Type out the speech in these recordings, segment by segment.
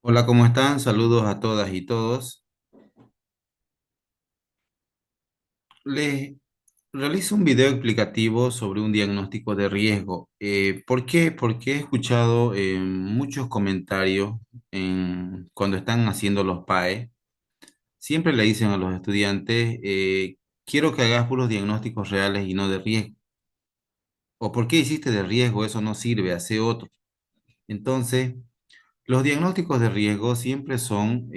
Hola, ¿cómo están? Saludos a todas y todos. Les realizo un video explicativo sobre un diagnóstico de riesgo. ¿Por qué? Porque he escuchado muchos comentarios cuando están haciendo los PAE. Siempre le dicen a los estudiantes, quiero que hagas puros diagnósticos reales y no de riesgo. ¿O por qué hiciste de riesgo? Eso no sirve, hace otro. Entonces, los diagnósticos de riesgo siempre son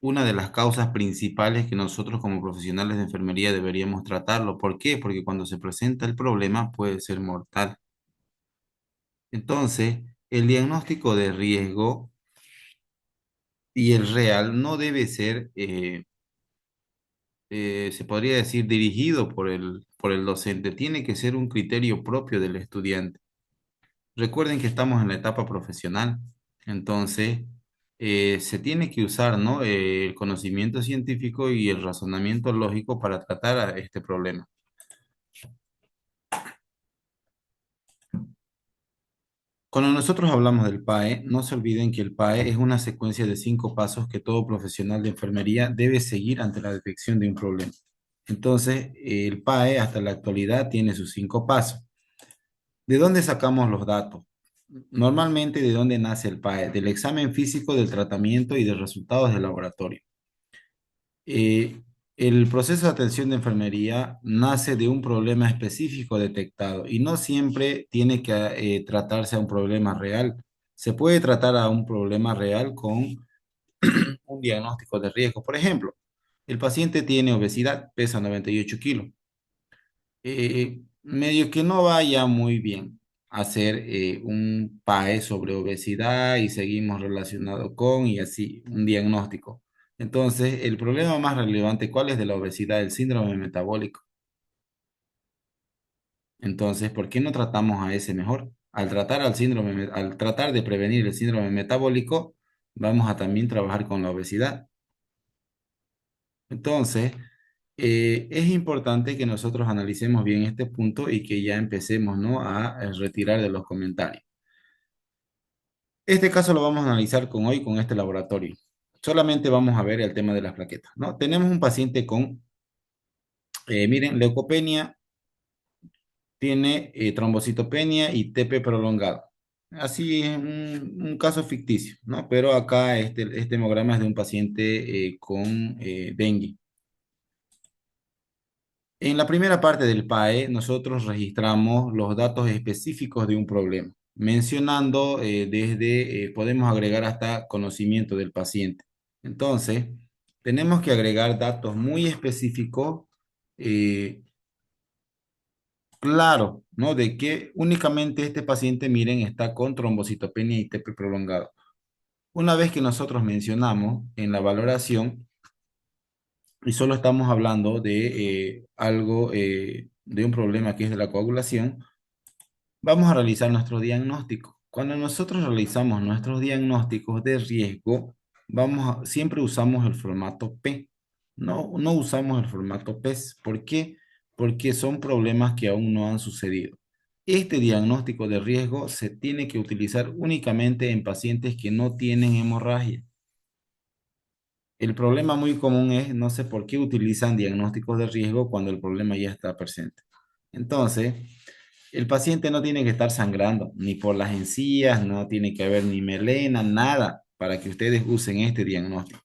una de las causas principales que nosotros como profesionales de enfermería deberíamos tratarlo. ¿Por qué? Porque cuando se presenta el problema puede ser mortal. Entonces, el diagnóstico de riesgo y el real no debe ser, se podría decir, dirigido por el docente. Tiene que ser un criterio propio del estudiante. Recuerden que estamos en la etapa profesional, entonces se tiene que usar, ¿no? El conocimiento científico y el razonamiento lógico para tratar a este problema. Cuando nosotros hablamos del PAE, no se olviden que el PAE es una secuencia de 5 pasos que todo profesional de enfermería debe seguir ante la detección de un problema. Entonces, el PAE hasta la actualidad tiene sus 5 pasos. ¿De dónde sacamos los datos? Normalmente, ¿de dónde nace el PAE? Del examen físico, del tratamiento y de resultados del laboratorio. Eh, el proceso de atención de enfermería nace de un problema específico detectado y no siempre tiene que tratarse a un problema real. Se puede tratar a un problema real con un diagnóstico de riesgo. Por ejemplo, el paciente tiene obesidad, pesa 98 kilos. Medio que no vaya muy bien hacer un PAE sobre obesidad y seguimos relacionado con y así, un diagnóstico. Entonces, el problema más relevante, ¿cuál es de la obesidad? El síndrome metabólico. Entonces, ¿por qué no tratamos a ese mejor? Al tratar de prevenir el síndrome metabólico, vamos a también trabajar con la obesidad. Entonces, es importante que nosotros analicemos bien este punto y que ya empecemos, ¿no? A retirar de los comentarios. Este caso lo vamos a analizar con hoy con este laboratorio. Solamente vamos a ver el tema de las plaquetas, ¿no? Tenemos un paciente con, miren, leucopenia, tiene trombocitopenia y TP prolongado. Así es un caso ficticio, ¿no? Pero acá este hemograma es de un paciente con dengue. En la primera parte del PAE, nosotros registramos los datos específicos de un problema, mencionando podemos agregar hasta conocimiento del paciente. Entonces, tenemos que agregar datos muy específicos, eh, claro, ¿no? De que únicamente este paciente, miren, está con trombocitopenia y TP prolongado. Una vez que nosotros mencionamos en la valoración, y solo estamos hablando de algo, de un problema que es de la coagulación, vamos a realizar nuestro diagnóstico. Cuando nosotros realizamos nuestros diagnósticos de riesgo, siempre usamos el formato P. No usamos el formato PES. ¿Por qué? Porque son problemas que aún no han sucedido. Este diagnóstico de riesgo se tiene que utilizar únicamente en pacientes que no tienen hemorragia. El problema muy común es, no sé por qué utilizan diagnósticos de riesgo cuando el problema ya está presente. Entonces, el paciente no tiene que estar sangrando ni por las encías, no tiene que haber ni melena, nada para que ustedes usen este diagnóstico.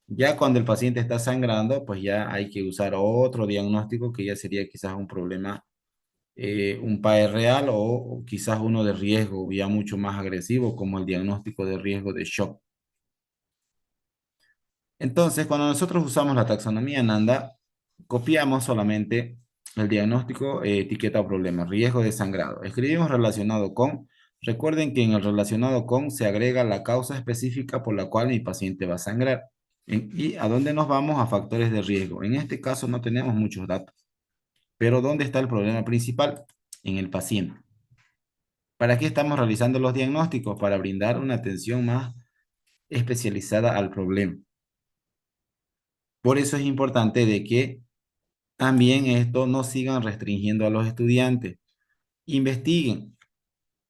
Ya cuando el paciente está sangrando, pues ya hay que usar otro diagnóstico que ya sería quizás un problema, un PAE real o quizás uno de riesgo ya mucho más agresivo como el diagnóstico de riesgo de shock. Entonces, cuando nosotros usamos la taxonomía Nanda, copiamos solamente el diagnóstico, etiqueta o problema, riesgo de sangrado. Escribimos relacionado con, recuerden que en el relacionado con se agrega la causa específica por la cual mi paciente va a sangrar. ¿Y a dónde nos vamos? A factores de riesgo. En este caso no tenemos muchos datos, pero ¿dónde está el problema principal? En el paciente. ¿Para qué estamos realizando los diagnósticos? Para brindar una atención más especializada al problema. Por eso es importante de que también esto no sigan restringiendo a los estudiantes. Investiguen,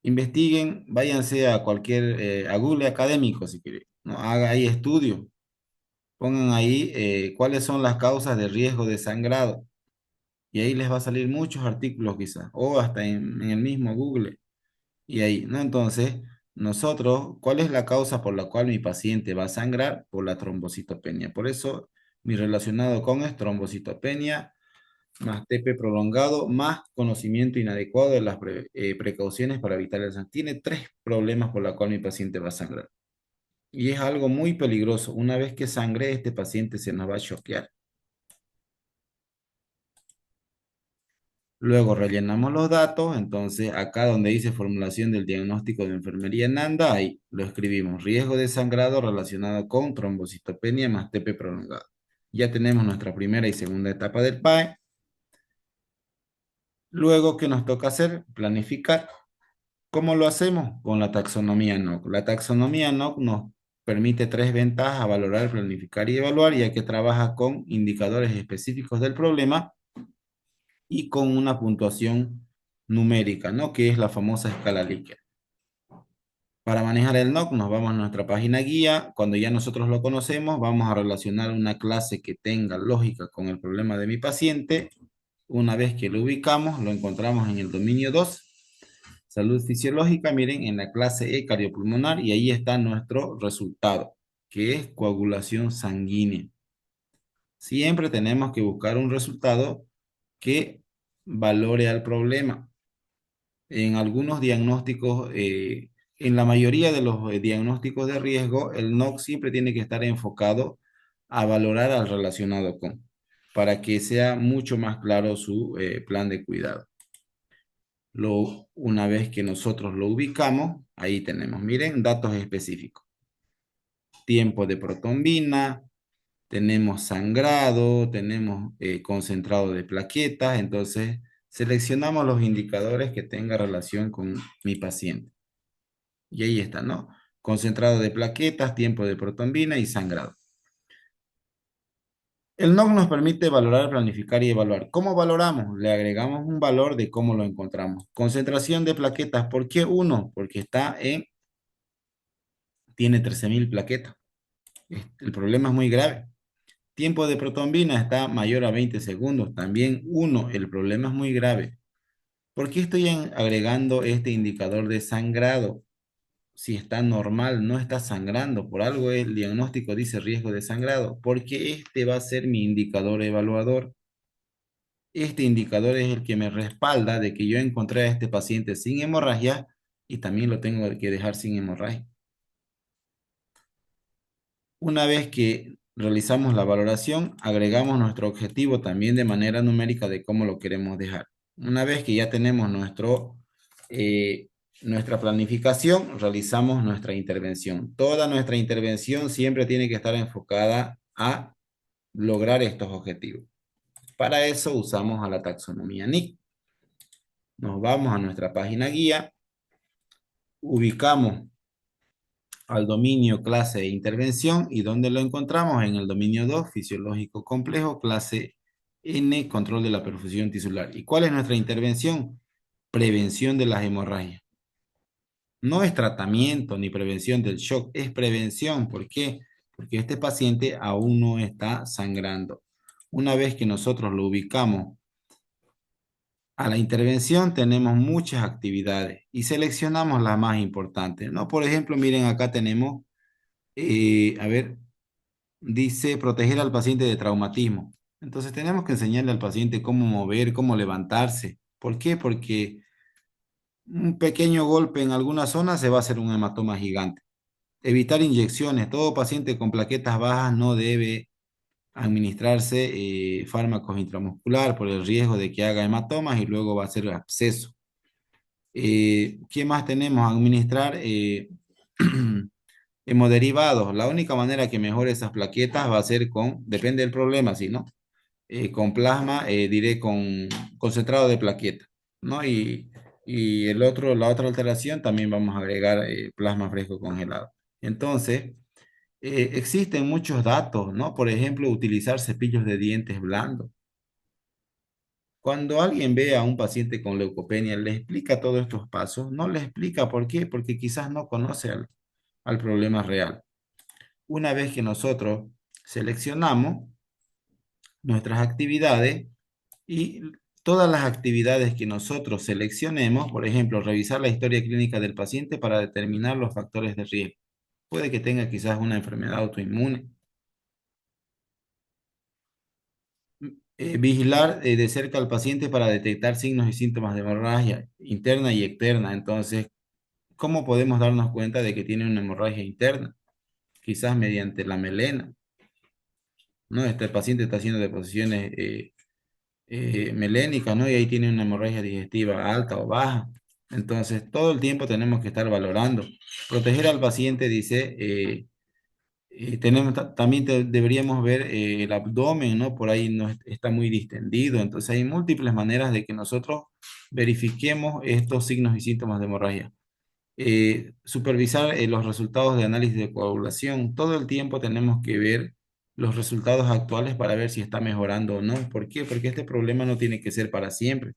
investiguen, váyanse a cualquier, a Google académico si quieren. ¿no? Haga ahí estudio, pongan ahí cuáles son las causas de riesgo de sangrado y ahí les va a salir muchos artículos quizás, o hasta en el mismo Google. Y ahí, ¿no? Entonces, nosotros, ¿cuál es la causa por la cual mi paciente va a sangrar? Por la trombocitopenia. Por eso, mi relacionado con es trombocitopenia, más TP prolongado, más conocimiento inadecuado de las precauciones para evitar el sangre. Tiene tres problemas por los cuales mi paciente va a sangrar. Y es algo muy peligroso. Una vez que sangre, este paciente se nos va a choquear. Luego rellenamos los datos, entonces acá donde dice formulación del diagnóstico de enfermería en ANDA, ahí lo escribimos, riesgo de sangrado relacionado con trombocitopenia más TP prolongado. Ya tenemos nuestra primera y segunda etapa del PAE. Luego, ¿qué nos toca hacer? Planificar. ¿Cómo lo hacemos? Con la taxonomía NOC. La taxonomía NOC nos permite tres ventajas a valorar, planificar y evaluar, ya que trabaja con indicadores específicos del problema y con una puntuación numérica, ¿no? Que es la famosa escala Likert. Para manejar el NOC nos vamos a nuestra página guía. Cuando ya nosotros lo conocemos, vamos a relacionar una clase que tenga lógica con el problema de mi paciente. Una vez que lo ubicamos, lo encontramos en el dominio 2, salud fisiológica. Miren, en la clase E, cardiopulmonar, y ahí está nuestro resultado, que es coagulación sanguínea. Siempre tenemos que buscar un resultado que valore al problema. En algunos diagnósticos, en la mayoría de los diagnósticos de riesgo, el NOC siempre tiene que estar enfocado a valorar al relacionado con, para que sea mucho más claro su plan de cuidado. Una vez que nosotros lo ubicamos, ahí tenemos, miren, datos específicos. Tiempo de protombina, tenemos sangrado, tenemos concentrado de plaquetas, entonces seleccionamos los indicadores que tengan relación con mi paciente. Y ahí está, ¿no? Concentrado de plaquetas, tiempo de protombina y sangrado. El NOC nos permite valorar, planificar y evaluar. ¿Cómo valoramos? Le agregamos un valor de cómo lo encontramos. Concentración de plaquetas, ¿por qué 1? Porque tiene 13.000 plaquetas. El problema es muy grave. Tiempo de protombina está mayor a 20 segundos, también 1. El problema es muy grave. ¿Por qué estoy agregando este indicador de sangrado? Si está normal, no está sangrando. Por algo el diagnóstico dice riesgo de sangrado, porque este va a ser mi indicador evaluador. Este indicador es el que me respalda de que yo encontré a este paciente sin hemorragia y también lo tengo que dejar sin hemorragia. Una vez que realizamos la valoración, agregamos nuestro objetivo también de manera numérica de cómo lo queremos dejar. Una vez que ya tenemos nuestra planificación, realizamos nuestra intervención. Toda nuestra intervención siempre tiene que estar enfocada a lograr estos objetivos. Para eso usamos a la taxonomía NIC. Nos vamos a nuestra página guía, ubicamos al dominio clase de intervención y ¿dónde lo encontramos? En el dominio 2, fisiológico complejo, clase N, control de la perfusión tisular. ¿Y cuál es nuestra intervención? Prevención de las hemorragias. No es tratamiento ni prevención del shock, es prevención. ¿Por qué? Porque este paciente aún no está sangrando. Una vez que nosotros lo ubicamos a la intervención, tenemos muchas actividades y seleccionamos las más importantes, ¿no? Por ejemplo, miren, acá tenemos, a ver, dice proteger al paciente de traumatismo. Entonces tenemos que enseñarle al paciente cómo mover, cómo levantarse. ¿Por qué? Porque un pequeño golpe en alguna zona se va a hacer un hematoma gigante. Evitar inyecciones. Todo paciente con plaquetas bajas no debe administrarse fármacos intramuscular por el riesgo de que haga hematomas y luego va a ser absceso. ¿Qué más tenemos? Administrar hemoderivados. La única manera que mejore esas plaquetas va a ser depende del problema, ¿sí, no? Con plasma, diré con concentrado de plaqueta, ¿no? Y la otra alteración también vamos a agregar plasma fresco congelado. Entonces, existen muchos datos, ¿no? Por ejemplo, utilizar cepillos de dientes blandos. Cuando alguien ve a un paciente con leucopenia, le explica todos estos pasos, no le explica por qué, porque quizás no conoce al problema real. Una vez que nosotros seleccionamos nuestras actividades y todas las actividades que nosotros seleccionemos, por ejemplo, revisar la historia clínica del paciente para determinar los factores de riesgo. Puede que tenga quizás una enfermedad autoinmune. Vigilar de cerca al paciente para detectar signos y síntomas de hemorragia interna y externa. Entonces, ¿cómo podemos darnos cuenta de que tiene una hemorragia interna? Quizás mediante la melena, ¿no? Este paciente está haciendo deposiciones melénicas, ¿no? Y ahí tiene una hemorragia digestiva alta o baja. Entonces, todo el tiempo tenemos que estar valorando. Proteger al paciente, dice, también deberíamos ver el abdomen, ¿no? Por ahí no está muy distendido. Entonces, hay múltiples maneras de que nosotros verifiquemos estos signos y síntomas de hemorragia. Supervisar los resultados de análisis de coagulación. Todo el tiempo tenemos que ver los resultados actuales para ver si está mejorando o no. ¿Por qué? Porque este problema no tiene que ser para siempre,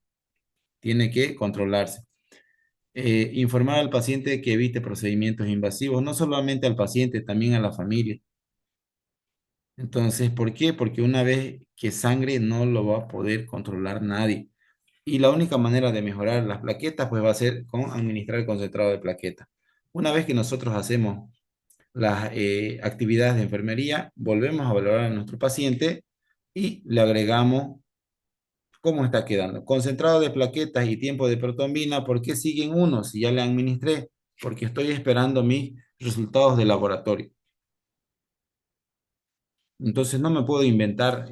tiene que controlarse. Informar al paciente que evite procedimientos invasivos, no solamente al paciente, también a la familia. Entonces, ¿por qué? Porque una vez que sangre no lo va a poder controlar nadie. Y la única manera de mejorar las plaquetas, pues va a ser con administrar el concentrado de plaquetas. Una vez que nosotros hacemos las actividades de enfermería, volvemos a valorar a nuestro paciente y le agregamos cómo está quedando. Concentrado de plaquetas y tiempo de protombina, ¿por qué siguen unos si ya le administré? Porque estoy esperando mis resultados de laboratorio. Entonces no me puedo inventar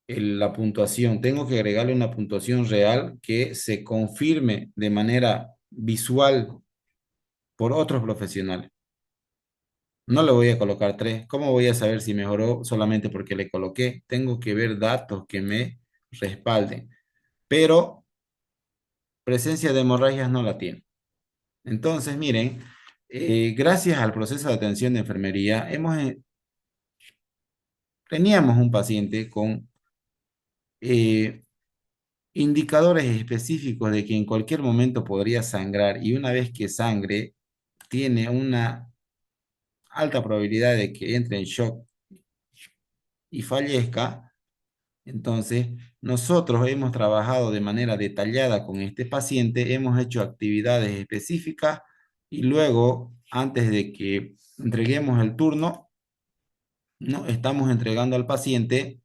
la puntuación, tengo que agregarle una puntuación real que se confirme de manera visual por otros profesionales. No le voy a colocar 3. ¿Cómo voy a saber si mejoró solamente porque le coloqué? Tengo que ver datos que me respalden. Pero presencia de hemorragias no la tiene. Entonces, miren, gracias al proceso de atención de enfermería, teníamos un paciente con eh, indicadores específicos de que en cualquier momento podría sangrar y una vez que sangre, tiene una alta probabilidad de que entre en shock y fallezca. Entonces, nosotros hemos trabajado de manera detallada con este paciente, hemos hecho actividades específicas y luego, antes de que entreguemos el turno, no estamos entregando al paciente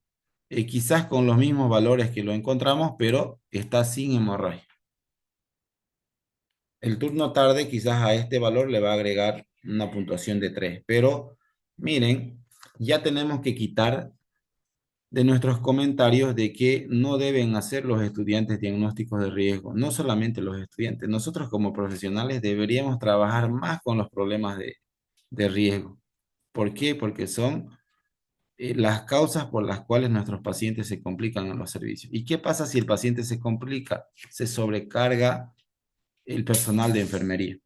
quizás con los mismos valores que lo encontramos, pero está sin hemorragia. El turno tarde quizás a este valor le va a agregar una puntuación de 3, pero miren, ya tenemos que quitar de nuestros comentarios de que no deben hacer los estudiantes diagnósticos de riesgo, no solamente los estudiantes. Nosotros como profesionales deberíamos trabajar más con los problemas de riesgo. ¿Por qué? Porque son las causas por las cuales nuestros pacientes se complican en los servicios. ¿Y qué pasa si el paciente se complica? Se sobrecarga el personal de enfermería.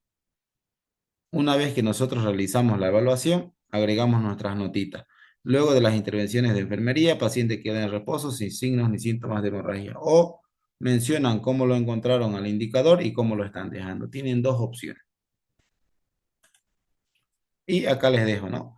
Una vez que nosotros realizamos la evaluación, agregamos nuestras notitas. Luego de las intervenciones de enfermería, paciente queda en reposo sin signos ni síntomas de hemorragia. O mencionan cómo lo encontraron al indicador y cómo lo están dejando. Tienen dos opciones. Y acá les dejo, ¿no?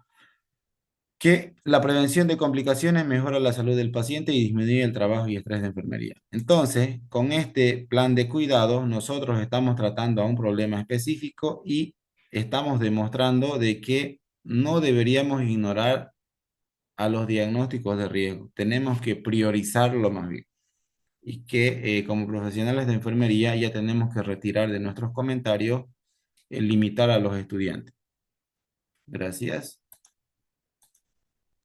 Que la prevención de complicaciones mejora la salud del paciente y disminuye el trabajo y estrés de enfermería. Entonces, con este plan de cuidado, nosotros estamos tratando a un problema específico y estamos demostrando de que no deberíamos ignorar a los diagnósticos de riesgo. Tenemos que priorizarlo más bien. Y que como profesionales de enfermería ya tenemos que retirar de nuestros comentarios el limitar a los estudiantes. Gracias.